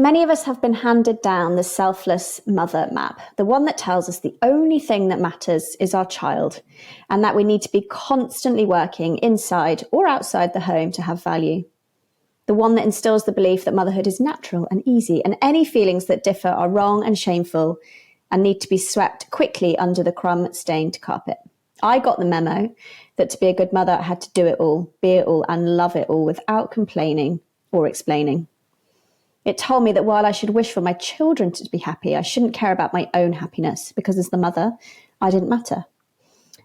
Many of us have been handed down the selfless mother map, the one that tells us the only thing that matters is our child, and that we need to be constantly working inside or outside the home to have value. The one that instills the belief that motherhood is natural and easy, and any feelings that differ are wrong and shameful and need to be swept quickly under the crumb-stained carpet. I got the memo that to be a good mother, I had to do it all, be it all, and love it all without complaining or explaining. It told me that while I should wish for my children to be happy, I shouldn't care about my own happiness because as the mother, I didn't matter.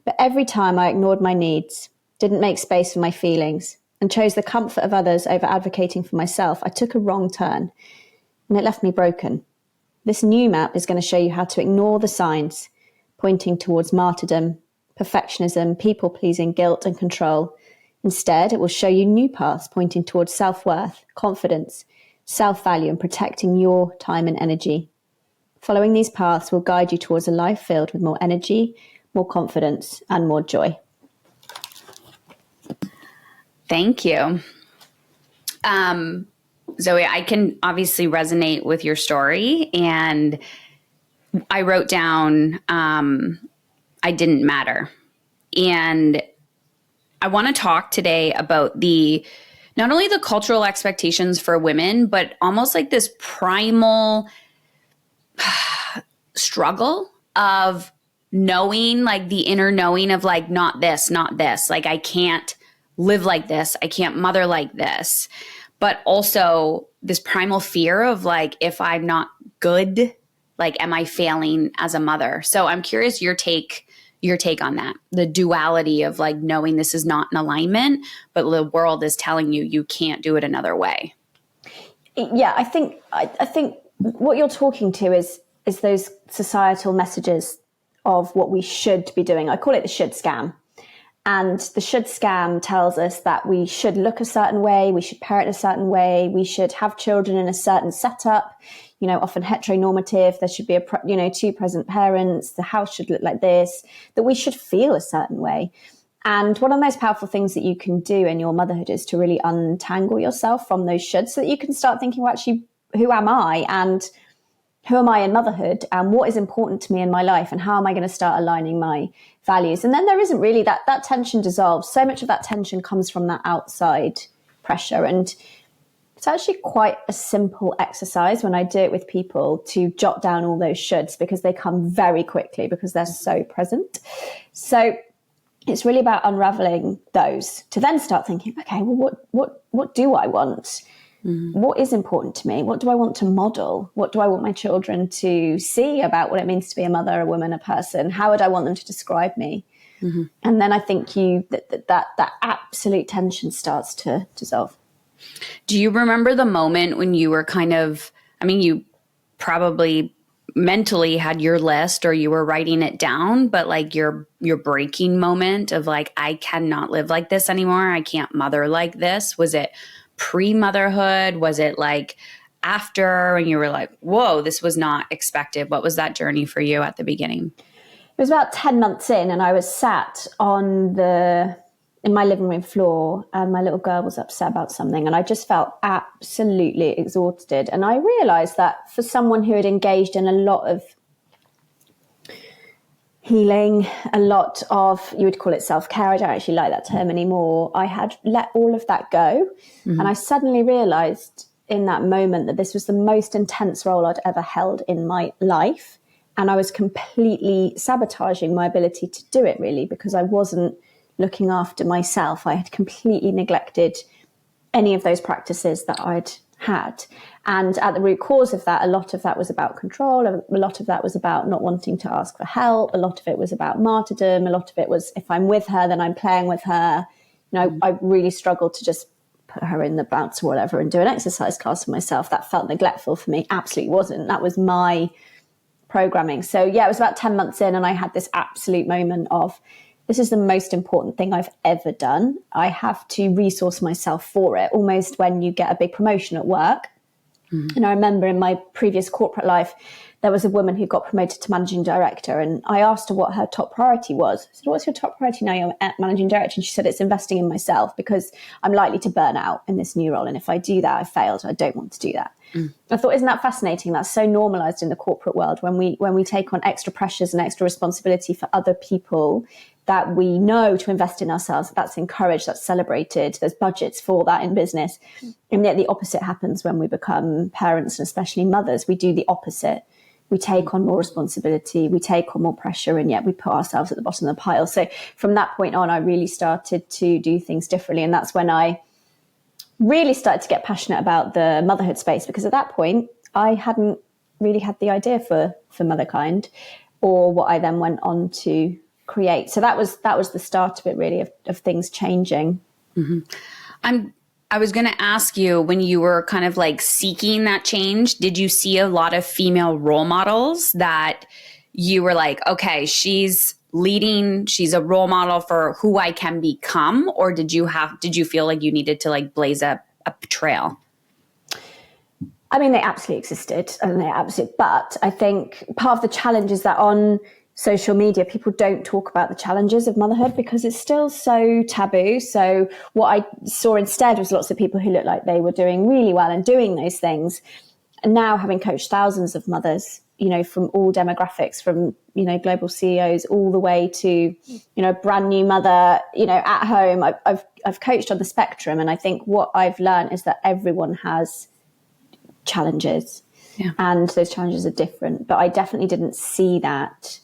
But every time I ignored my needs, didn't make space for my feelings, and chose the comfort of others over advocating for myself, I took a wrong turn, and it left me broken. This new map is going to show you how to ignore the signs pointing towards martyrdom, perfectionism, people-pleasing, guilt, and control. Instead, it will show you new paths pointing towards self-worth, confidence, self-value, and protecting your time and energy. Following these paths will guide you towards a life filled with more energy, more confidence, and more joy. Thank you. Zoe, I can obviously resonate with your story, and I wrote down, I didn't matter. And I want to talk today about not only the cultural expectations for women, but almost like this primal struggle of knowing, like the inner knowing of like, not this, like I can't live like this, I can't mother like this, but also this primal fear of like, if I'm not good, like, am I failing as a mother? So I'm curious your take on that, the duality of like knowing this is not in alignment, but the world is telling you you can't do it another way. Yeah, I think what you're talking to is those societal messages of what we should be doing. I call it the should scam. And the should scam tells us that we should look a certain way, we should parent a certain way, we should have children in a certain setup, often heteronormative. There should be two present parents. The house should look like this, that we should feel a certain way. And one of the most powerful things that you can do in your motherhood is to really untangle yourself from those shoulds so that you can start thinking, well, actually, who am I? And who am I in motherhood? And what is important to me in my life? And how am I going to start aligning my values? And then there isn't really that tension dissolves. So much of that tension comes from that outside pressure. And it's actually quite a simple exercise when I do it with people to jot down all those shoulds, because they come very quickly because they're so present. So it's really about unraveling those to then start thinking, okay, well, what do I want? Mm-hmm. What is important to me? What do I want to model? What do I want my children to see about what it means to be a mother, a woman, a person? How would I want them to describe me? Mm-hmm. And then I think that absolute tension starts to dissolve. Do you remember the moment when you were you probably mentally had your list or you were writing it down, but like your breaking moment of like, I cannot live like this anymore. I can't mother like this. Was it pre-motherhood? Was it like after, and you were like, whoa, this was not expected? What was that journey for you at the beginning? It was about 10 months in, and I was sat in my living room floor, and my little girl was upset about something, and I just felt absolutely exhausted. And I realized that for someone who had engaged in a lot of healing, a lot of, you would call it self-care, I don't actually like that term anymore, I had let all of that go. Mm-hmm. And I suddenly realized in that moment that this was the most intense role I'd ever held in my life. And I was completely sabotaging my ability to do it, really, because I wasn't looking after myself. I had completely neglected any of those practices that I'd had. And at the root cause of that, a lot of that was about control. A lot of that was about not wanting to ask for help. A lot of it was about martyrdom. A lot of it was, if I'm with her, then I'm playing with her. I really struggled to just put her in the bounce or whatever and do an exercise class for myself. That felt neglectful for me. Absolutely wasn't. That was my programming. So yeah, it was about 10 months in, and I had this absolute moment of, this is the most important thing I've ever done. I have to resource myself for it, almost when you get a big promotion at work. Mm-hmm. And I remember in my previous corporate life, there was a woman who got promoted to managing director, and I asked her what her top priority was. I said, what's your top priority now you're at managing director? And she said, it's investing in myself because I'm likely to burn out in this new role. And if I do that, I failed. I don't want to do that. I thought, isn't that fascinating? That's so normalized in the corporate world when we take on extra pressures and extra responsibility for other people, that we know to invest in ourselves. That's encouraged, that's celebrated. There's budgets for that in business. And yet the opposite happens when we become parents, and especially mothers. We do the opposite. We take on more responsibility, we take on more pressure, and yet we put ourselves at the bottom of the pile. So from that point on, I really started to do things differently. And that's when I really started to get passionate about the motherhood space, because at that point, I hadn't really had the idea for Motherkind, or what I then went on to create. So that was the start of it, really, of things changing. I was going to ask you, when you were kind of like seeking that change, did you see a lot of female role models that you were like, okay, she's leading, she's a role model for who I can become? Or did you feel like you needed to like blaze a trail? I mean, they absolutely existed, but I think part of the challenge is that on social media, people don't talk about the challenges of motherhood because it's still so taboo. So what I saw instead was lots of people who looked like they were doing really well and doing those things. And now, having coached thousands of mothers, from all demographics, from, global CEOs all the way to, brand new mother, at home, I've coached on the spectrum. And I think what I've learned is that everyone has challenges, and those challenges are different. But I definitely didn't see that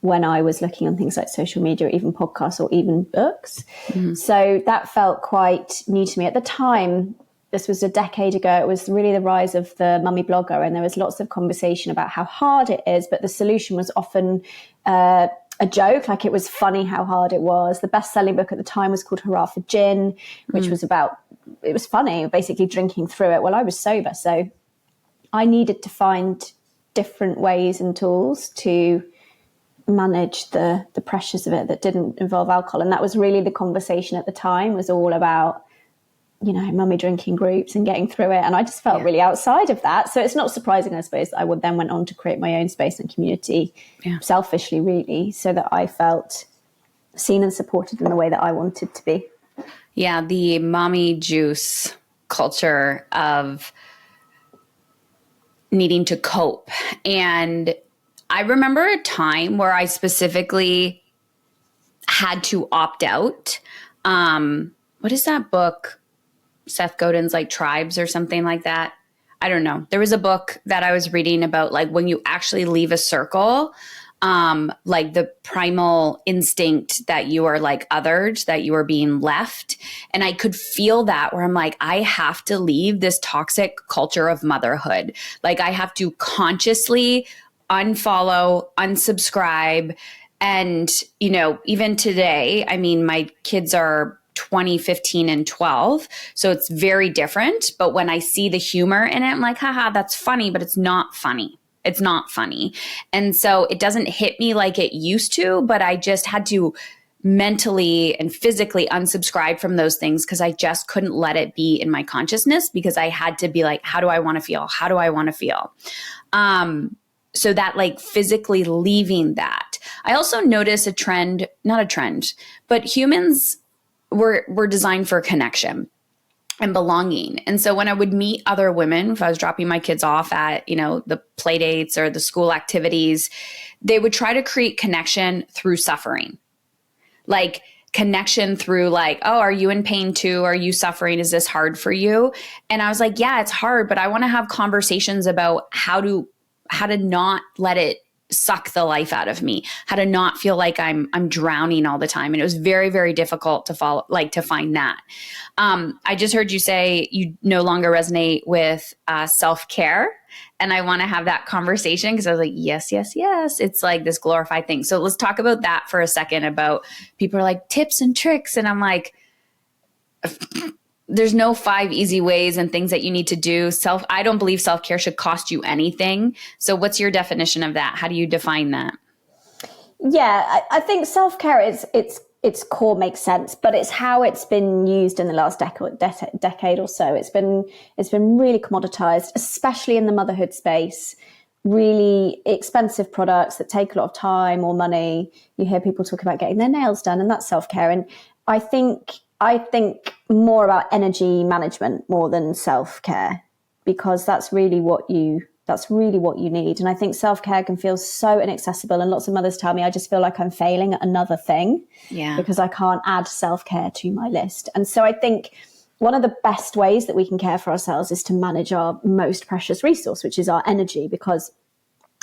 when I was looking on things like social media, or even podcasts, or even books. So that felt quite new to me. At the time, this was a decade ago, it was really the rise of the mummy blogger, and there was lots of conversation about how hard it is, but the solution was often a joke, like it was funny how hard it was. The best-selling book at the time was called Hurrah for Gin, which was about, it was funny, basically drinking through it. Well, I was sober, so I needed to find different ways and tools to manage the pressures of it that didn't involve alcohol. And that was really the conversation at the time, was all about, mummy drinking groups and getting through it. And I just felt really outside of that. So it's not surprising, I suppose, that I then went on to create my own space and community, selfishly, really, so that I felt seen and supported in the way that I wanted to be. Yeah, the mommy juice culture of needing to cope. And I remember a time where I specifically had to opt out. What is that book? Seth Godin's like Tribes or something like that. I don't know. There was a book that I was reading about, like, when you actually leave a circle, like the primal instinct that you are like othered, that you are being left. And I could feel that, where I'm like, I have to leave this toxic culture of motherhood. Like, I have to consciously unfollow, unsubscribe. And, even today, I mean, my kids are 20, 15, and 12. So it's very different. But when I see the humor in it, I'm like, haha, that's funny, but it's not funny. It's not funny. And so it doesn't hit me like it used to, but I just had to mentally and physically unsubscribe from those things, because I just couldn't let it be in my consciousness, because I had to be like, how do I want to feel? How do I want to feel? So that, like, physically leaving that. I also noticed not a trend, but humans were designed for connection and belonging. And so when I would meet other women, if I was dropping my kids off at, the play dates or the school activities, they would try to create connection through suffering. Like, connection through like, oh, are you in pain too? Are you suffering? Is this hard for you? And I was like, yeah, it's hard, but I want to have conversations about how to not let it suck the life out of me, how to not feel like I'm drowning all the time. And it was very, very difficult to find that. I just heard you say you no longer resonate with self-care. And I want to have that conversation, because I was like, yes, yes, yes. It's like this glorified thing. So let's talk about that for a second, about people are like tips and tricks. And I'm like, there's no 5 easy ways and things that you need to do. I don't believe self-care should cost you anything. So what's your definition of that? How do you define that? Yeah, I think self-care its core makes sense, but it's how it's been used in the last decade or so. It's been really commoditized, especially in the motherhood space. really expensive products that take a lot of time or money. You hear people talk about getting their nails done, and that's self-care. And I think more about energy management more than self-care, because that's really what you need. And I think self-care can feel so inaccessible. And lots of mothers tell me, I just feel like I'm failing at another thing because I can't add self-care to my list. And so I think one of the best ways that we can care for ourselves is to manage our most precious resource, which is our energy, because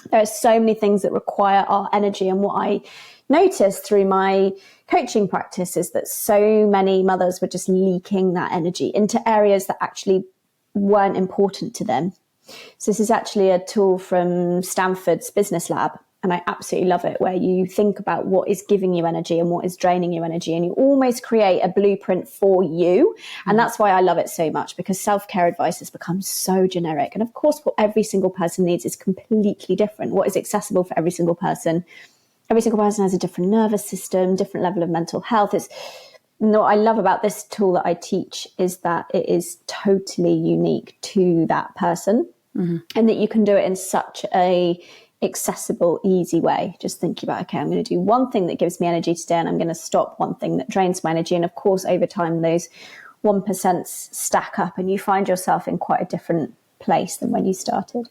there are so many things that require our energy. And what I noticed through my coaching practice is that so many mothers were just leaking that energy into areas that actually weren't important to them. So this is actually a tool from Stanford's Business Lab, and I absolutely love it, where you think about what is giving you energy and what is draining you energy, and you almost create a blueprint for you. And that's why I love it so much, because self-care advice has become so generic. And of course, what every single person needs is completely different. What is accessible for every single person has a different nervous system, different level of mental health. What I love about this tool that I teach is that it is totally unique to that person, and that you can do it in such a accessible, easy way. Just thinking about, okay, I'm going to do one thing that gives me energy today, and I'm going to stop one thing that drains my energy. And of course, over time, those 1% stack up, and you find yourself in quite a different place than when you started.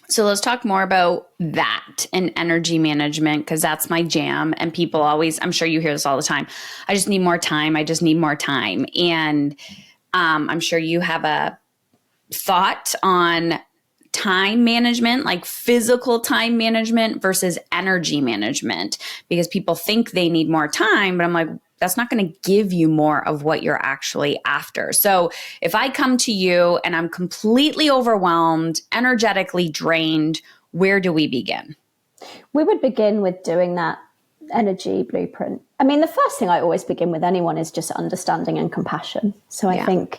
So let's talk more about that and energy management, because that's my jam. And people always, I'm sure you hear this all the time, I just need more time. I just need more time. And I'm sure you have a thought on time management, like physical time management versus energy management, because people think they need more time, but I'm like, that's not going to give you more of what you're actually after. So if I come to you and I'm completely overwhelmed, energetically drained, where do we begin? We would begin with doing that energy blueprint. I mean, the first thing I always begin with anyone is just understanding and compassion. So I think,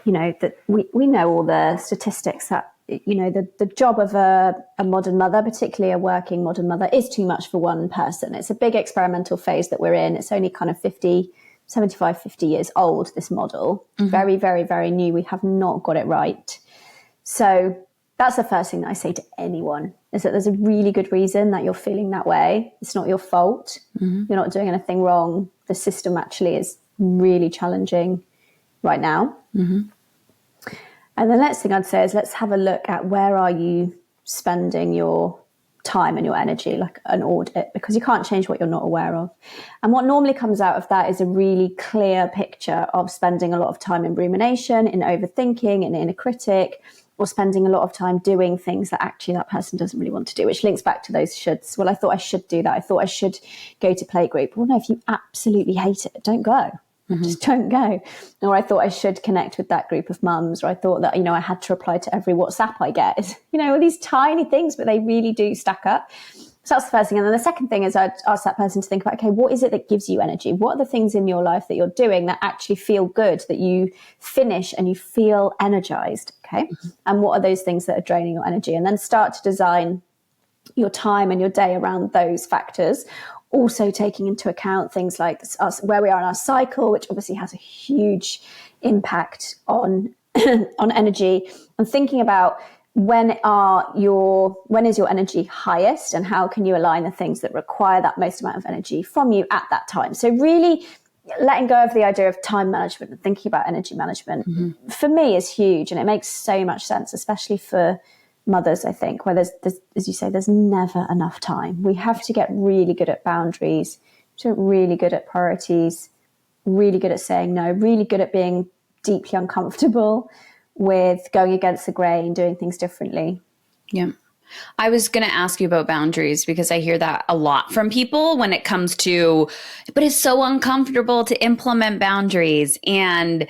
that we know all the statistics that, the job of a modern mother, particularly a working modern mother, is too much for one person. It's a big experimental phase that we're in. It's only kind of 50 years old, this model. Very, very, very new. We have not got it right. So that's the first thing that I say to anyone, is that there's a really good reason that you're feeling that way. It's not your fault. You're not doing anything wrong. The system actually is really challenging right now. And the next thing I'd say is, let's have a look at where are you spending your time and your energy, like an audit, because you can't change what you're not aware of. And what normally comes out of that is a really clear picture of spending a lot of time in rumination, in overthinking, in inner critic, or spending a lot of time doing things that actually that person doesn't really want to do, which links back to those shoulds. Well, I thought I should do that. I thought I should go to playgroup. Well, no, if you absolutely hate it, don't go. Just don't go. Or I thought I should connect with that group of mums, or I thought that, I had to reply to every WhatsApp I get. All these tiny things, but they really do stack up. So that's the first thing. And then the second thing is, I'd ask that person to think about, okay, what is it that gives you energy? What are the things in your life that you're doing that actually feel good, that you finish and you feel energized? Okay. And what are those things that are draining your energy? And then start to design your time and your day around those factors. Also taking into account things like us, where we are in our cycle, which obviously has a huge impact on on energy, and thinking about when is your energy highest, and how can you align the things that require that most amount of energy from you at that time. So really letting go of the idea of time management and thinking about energy management for me is huge, and it makes so much sense, especially for mothers, I think, where there's, as you say, there's never enough time. We have to get really good at boundaries, really good at priorities, really good at saying no, really good at being deeply uncomfortable with going against the grain, doing things differently. Yeah. I was going to ask you about boundaries, because I hear that a lot from people when it comes to, but it's so uncomfortable to implement boundaries. And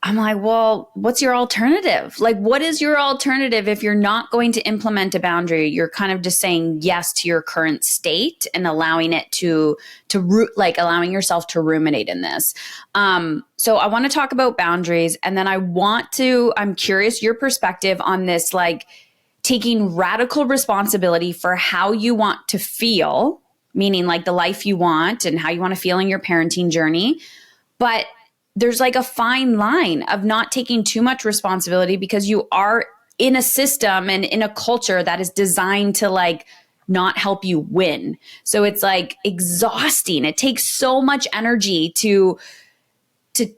I'm like, well, what's your alternative? Like, what is your alternative if you're not going to implement a boundary? You're kind of just saying yes to your current state and allowing it allowing yourself to ruminate in this. So I want to talk about boundaries, and then I'm curious your perspective on this, like taking radical responsibility for how you want to feel, meaning like the life you want and how you want to feel in your parenting journey. But there's like a fine line of not taking too much responsibility, because you are in a system and in a culture that is designed to like not help you win. So it's like exhausting. It takes so much energy to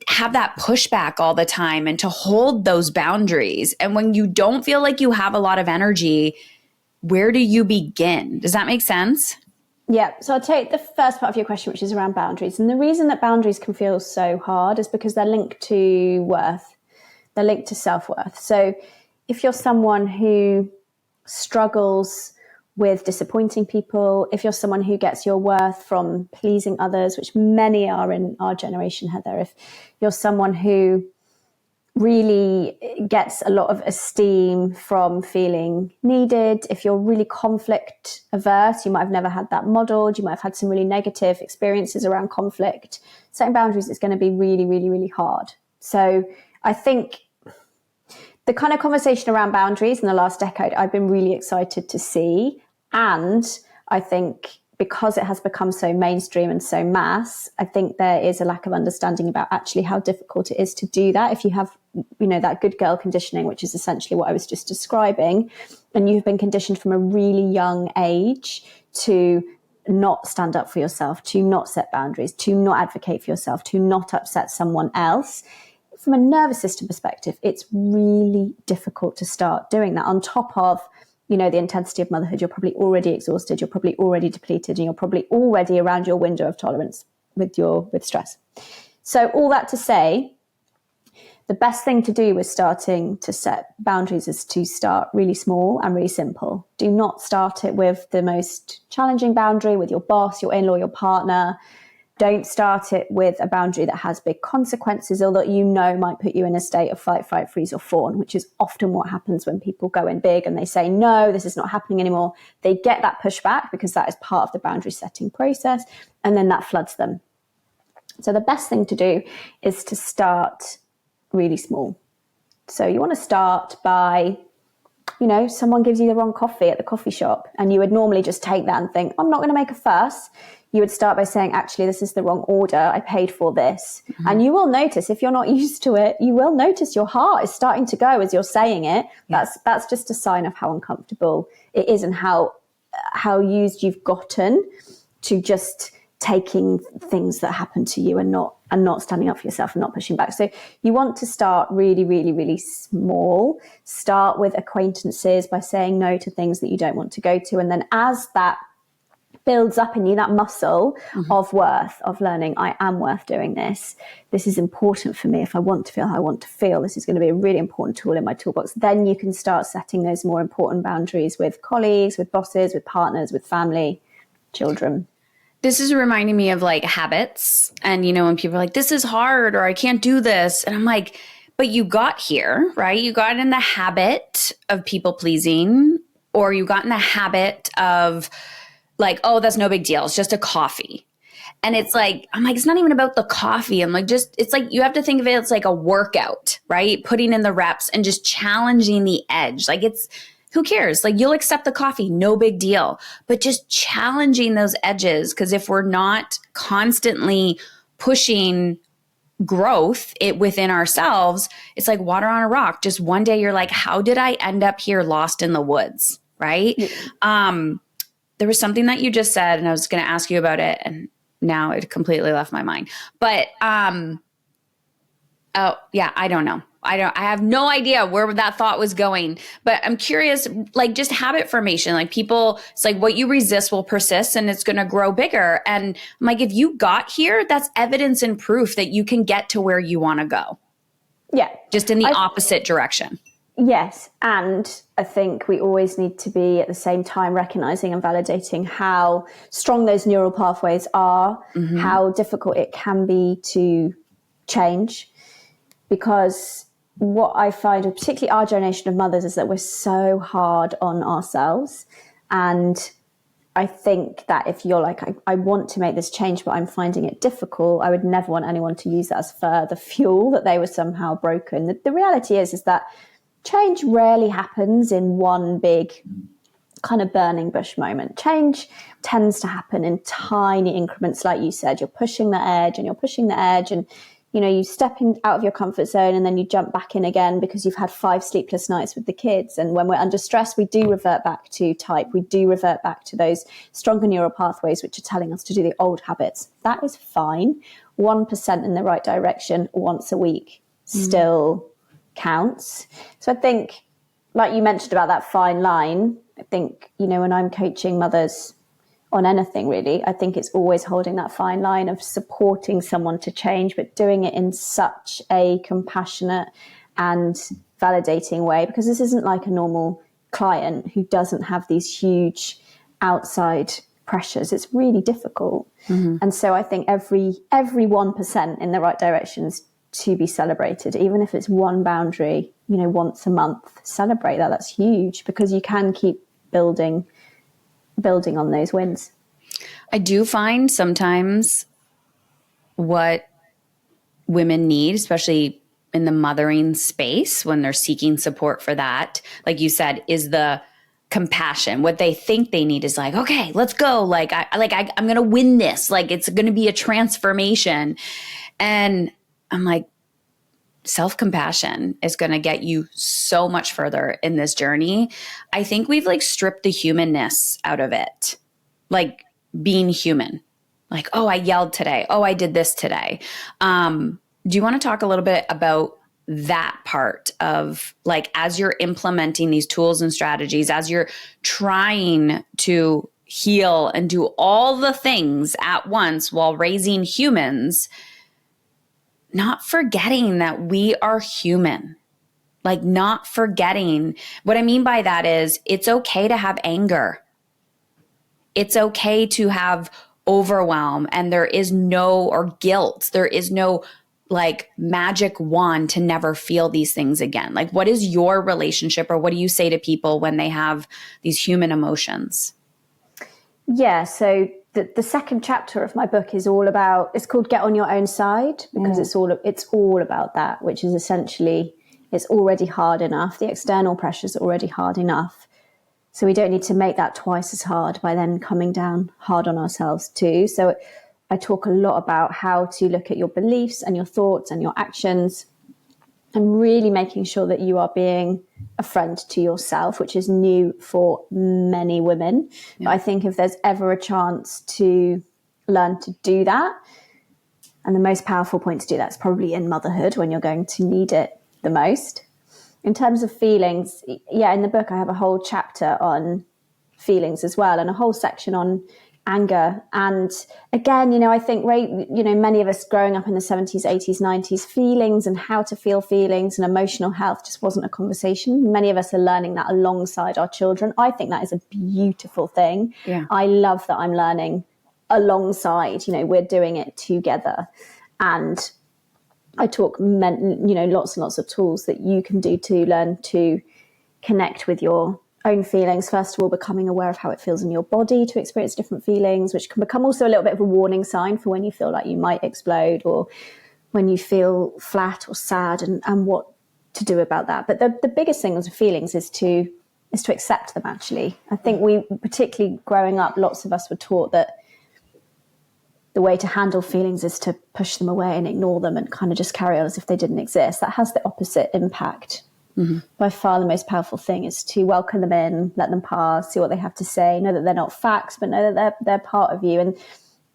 have that pushback all the time and to hold those boundaries. And when you don't feel like you have a lot of energy, where do you begin? Does that make sense? Yeah. So I'll take the first part of your question, which is around boundaries. And the reason that boundaries can feel so hard is because they're linked to worth. They're linked to self-worth. So if you're someone who struggles with disappointing people, if you're someone who gets your worth from pleasing others, which many are in our generation, Heather, if you're someone who really gets a lot of esteem from feeling needed, if you're really conflict averse, you might have never had that modeled, you might have had some really negative experiences around conflict, setting boundaries is going to be really, really, really hard. So I think the kind of conversation around boundaries in the last decade, I've been really excited to see. And I think because it has become so mainstream and so mass, I think there is a lack of understanding about actually how difficult it is to do that. If you have, that good girl conditioning, which is essentially what I was just describing, and you've been conditioned from a really young age to not stand up for yourself, to not set boundaries, to not advocate for yourself, to not upset someone else. From a nervous system perspective, it's really difficult to start doing that. On top of, the intensity of motherhood, you're probably already exhausted, you're probably already depleted, and you're probably already around your window of tolerance with stress. So all that to say, the best thing to do with starting to set boundaries is to start really small and really simple. Do not start it with the most challenging boundary with your boss, your in-law, your partner. Don't start it with a boundary that has big consequences or that might put you in a state of fight, flight, freeze, or fawn, which is often what happens when people go in big and they say, no, this is not happening anymore. They get that pushback because that is part of the boundary setting process, and then that floods them. So the best thing to do is to start really small. So you want to start by, someone gives you the wrong coffee at the coffee shop, and you would normally just take that and think, I'm not going to make a fuss. You would start by saying, actually, this is the wrong order. I paid for this. Mm-hmm. And you will notice, if you're not used to it, you will notice your heart is starting to go as you're saying it. Yeah. That's just a sign of how uncomfortable it is and how used you've gotten to just taking things that happen to you and not standing up for yourself and not pushing back. So you want to start really, really, really small. Start with acquaintances by saying no to things that you don't want to go to. And then as that builds up in you, that muscle of worth, of learning, I am worth doing this. This is important for me. If I want to feel how I want to feel, this is going to be a really important tool in my toolbox. Then you can start setting those more important boundaries with colleagues, with bosses, with partners, with family, children. This is reminding me of like habits. And, when people are like, this is hard, or I can't do this. And I'm like, but you got here, right? You got in the habit of people pleasing, or you got in the habit of like, oh, that's no big deal. It's just a coffee. And it's like, I'm like, it's not even about the coffee. I'm like, it's like, you have to think of it as like a workout, right? Putting in the reps and just challenging the edge. Like who cares? Like you'll accept the coffee, no big deal, but just challenging those edges. Cause if we're not constantly pushing growth within ourselves, it's like water on a rock. Just one day you're like, how did I end up here lost in the woods? Right. Yeah. There was something that you just said, and I was going to ask you about it, and now it completely left my mind. But, I don't know. I have no idea where that thought was going, but I'm curious, like just habit formation, like people, it's like what you resist will persist and it's going to grow bigger. And I'm like, if you got here, that's evidence and proof that you can get to where you want to go. Yeah. Just in the opposite direction. Yes. And I think we always need to be at the same time recognizing and validating how strong those neural pathways are, how difficult it can be to change. Because what I find, particularly our generation of mothers, is that we're so hard on ourselves. And I think that if you're like, I want to make this change, but I'm finding it difficult, I would never want anyone to use that as further fuel that they were somehow broken. The reality is that change rarely happens in one big kind of burning bush moment. Change tends to happen in tiny increments, like you said. You're pushing the edge and you're pushing the edge, and you step out of your comfort zone and then you jump back in again because you've had 5 sleepless nights with the kids. And when we're under stress, we do revert back to type. We do revert back to those stronger neural pathways, which are telling us to do the old habits. That is fine. 1% in the right direction once a week still counts. So I think, like you mentioned about that fine line, I think, when I'm coaching mothers on anything really, I think it's always holding that fine line of supporting someone to change, but doing it in such a compassionate and validating way, because this isn't like a normal client who doesn't have these huge outside pressures. It's really difficult. And so I think every 1% in the right direction is to be celebrated, even if it's one boundary, once a month. Celebrate that. That's huge, because you can keep building on those wins. I do find sometimes what women need, especially in the mothering space, when they're seeking support for that, like you said, is the compassion. What they think they need is like, okay, let's go. I'm going to win this. Like, it's going to be a transformation. And I'm like, self-compassion is going to get you so much further in this journey. I think we've stripped the humanness out of it. Like being human. Like, oh, I yelled today. Oh, I did this today. Do you want to talk a little bit about that part of as you're implementing these tools and strategies, as you're trying to heal and do all the things at once while raising humans, not forgetting that we are human, not forgetting. What I mean by that is it's okay to have anger. It's okay to have overwhelm, and there is or guilt. There is no magic wand to never feel these things again. What is your relationship, or what do you say to people when they have these human emotions? Yeah. So the second chapter of my book is all about, it's called Get on Your Own Side, because it's all about that, which is essentially, it's already hard enough. The external pressures are already hard enough. So we don't need to make that twice as hard by then coming down hard on ourselves too. So I talk a lot about how to look at your beliefs and your thoughts and your actions, and really making sure that you are being a friend to yourself, which is new for many women. Yeah. But I think if there's ever a chance to learn to do that, and the most powerful point to do that is probably in motherhood, when you're going to need it the most. In terms of feelings, in the book I have a whole chapter on feelings as well, and a whole section on anger. And again, I think, many of us growing up in the 70s, 80s, 90s, feelings and how to feel feelings and emotional health just wasn't a conversation. Many of us are learning that alongside our children. I think that is a beautiful thing. Yeah. I love that I'm learning alongside, we're doing it together. And I talk, lots and lots of tools that you can do to learn to connect with your own feelings. First of all, becoming aware of how it feels in your body to experience different feelings, which can become also a little bit of a warning sign for when you feel like you might explode, or when you feel flat or sad, and what to do about that. But the biggest thing with feelings is to accept them, actually. I think we, particularly growing up, lots of us were taught that the way to handle feelings is to push them away and ignore them and kind of just carry on as if they didn't exist. That has the opposite impact. Mm-hmm. By far the most powerful thing is to welcome them in, let them pass, see what they have to say, know that they're not facts, but know that they're part of you. And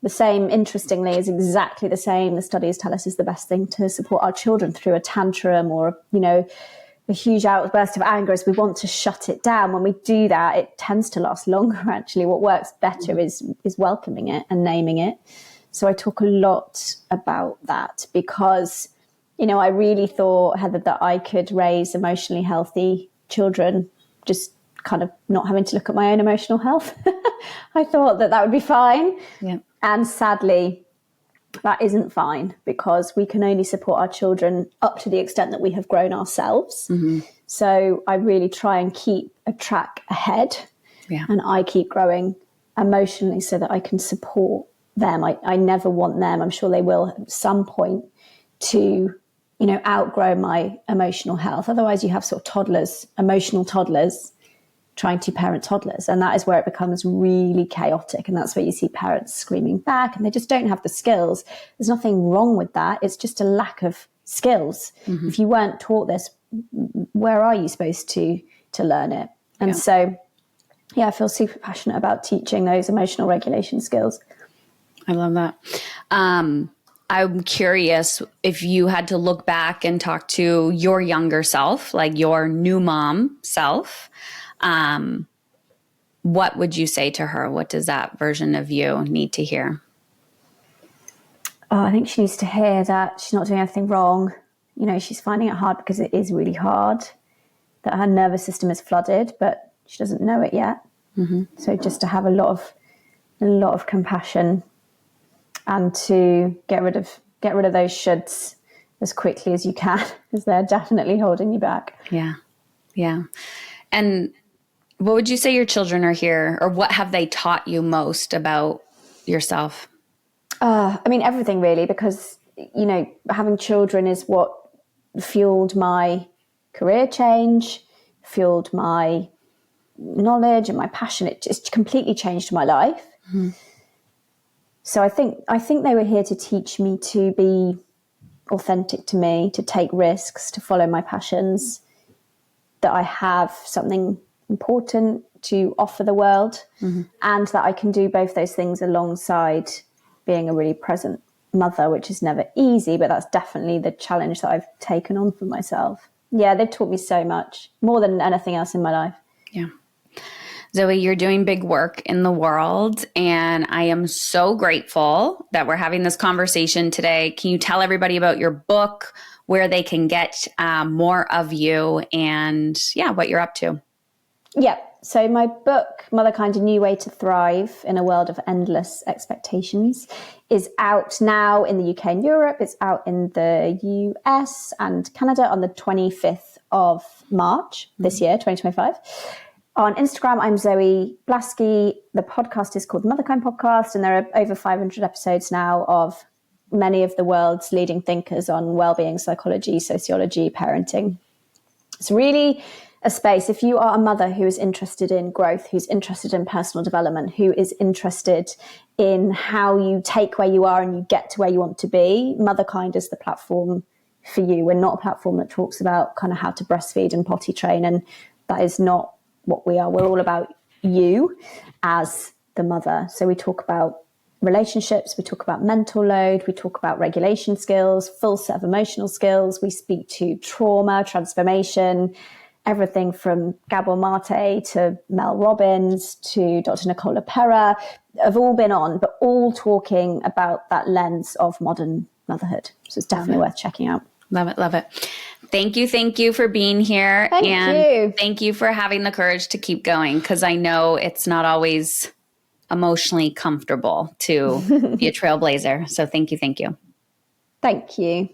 the same, interestingly, is exactly the same, the studies tell us, is the best thing to support our children through a tantrum or, a huge outburst of anger, is we want to shut it down. When we do that, it tends to last longer, actually. What works better is welcoming it and naming it. So I talk a lot about that, because I really thought, Heather, that I could raise emotionally healthy children just kind of not having to look at my own emotional health. I thought that would be fine. Yeah. And sadly, that isn't fine, because we can only support our children up to the extent that we have grown ourselves. Mm-hmm. So I really try and keep a track ahead. Yeah. And I keep growing emotionally so that I can support them. I never want them, I'm sure they will at some point, to outgrow my emotional health. Otherwise you have sort of toddlers, emotional toddlers, trying to parent toddlers. And that is where it becomes really chaotic. And that's where you see parents screaming back and they just don't have the skills. There's nothing wrong with that. It's just a lack of skills. If you weren't taught this, where are you supposed to learn it? And so, yeah, I feel super passionate about teaching those emotional regulation skills. I love that. I'm curious if you had to look back and talk to your younger self, like your new mom self, what would you say to her? What does that version of you need to hear? Oh, I think she needs to hear that she's not doing anything wrong. You know, she's finding it hard because it is really hard, that her nervous system is flooded, but she doesn't know it yet. So just to have a lot of compassion and to get rid of those shoulds as quickly as you can, because they're definitely holding you back. Yeah. Yeah. And what would you say your children are here, or what have they taught you most about yourself? I mean, everything really, because, you know, having children is what fueled my career change, fueled my knowledge and my passion. It's completely changed my life. So I think they were here to teach me to be authentic to me, to take risks, to follow my passions, that I have something important to offer the world, and that I can do both those things alongside being a really present mother, which is never easy, but that's definitely the challenge that I've taken on for myself. Yeah, they've taught me so much, more than anything else in my life. Yeah. Zoe, you're doing big work in the world, and I am so grateful that we're having this conversation today. Can you tell everybody about your book, where they can get more of you, and what you're up to? Yeah. So my book, Motherkind, A New Way to Thrive in a World of Endless Expectations, is out now in the UK and Europe. It's out in the US and Canada on the 25th of March this year, 2025. On Instagram, I'm Zoe Blaskey. The podcast is called the Motherkind Podcast, and there are over 500 episodes now of many of the world's leading thinkers on well-being, psychology, sociology, parenting. It's really a space, if you are a mother who is interested in growth, who's interested in personal development, who is interested in how you take where you are and you get to where you want to be, Motherkind is the platform for you. We're not a platform that talks about kind of how to breastfeed and potty train, and that is not what we are. We're all about you as the mother. So we talk about relationships, we talk about mental load, we talk about regulation skills, full set of emotional skills. We speak to trauma, transformation, everything from Gabor Mate to Mel Robbins to Dr. Nicole LaPera have all been on, but all talking about that lens of modern motherhood. So it's definitely worth checking out. Love it. Love it. Thank you for being here. Thank you. Thank you for having the courage to keep going, because I know it's not always emotionally comfortable to be a trailblazer. So thank you. Thank you.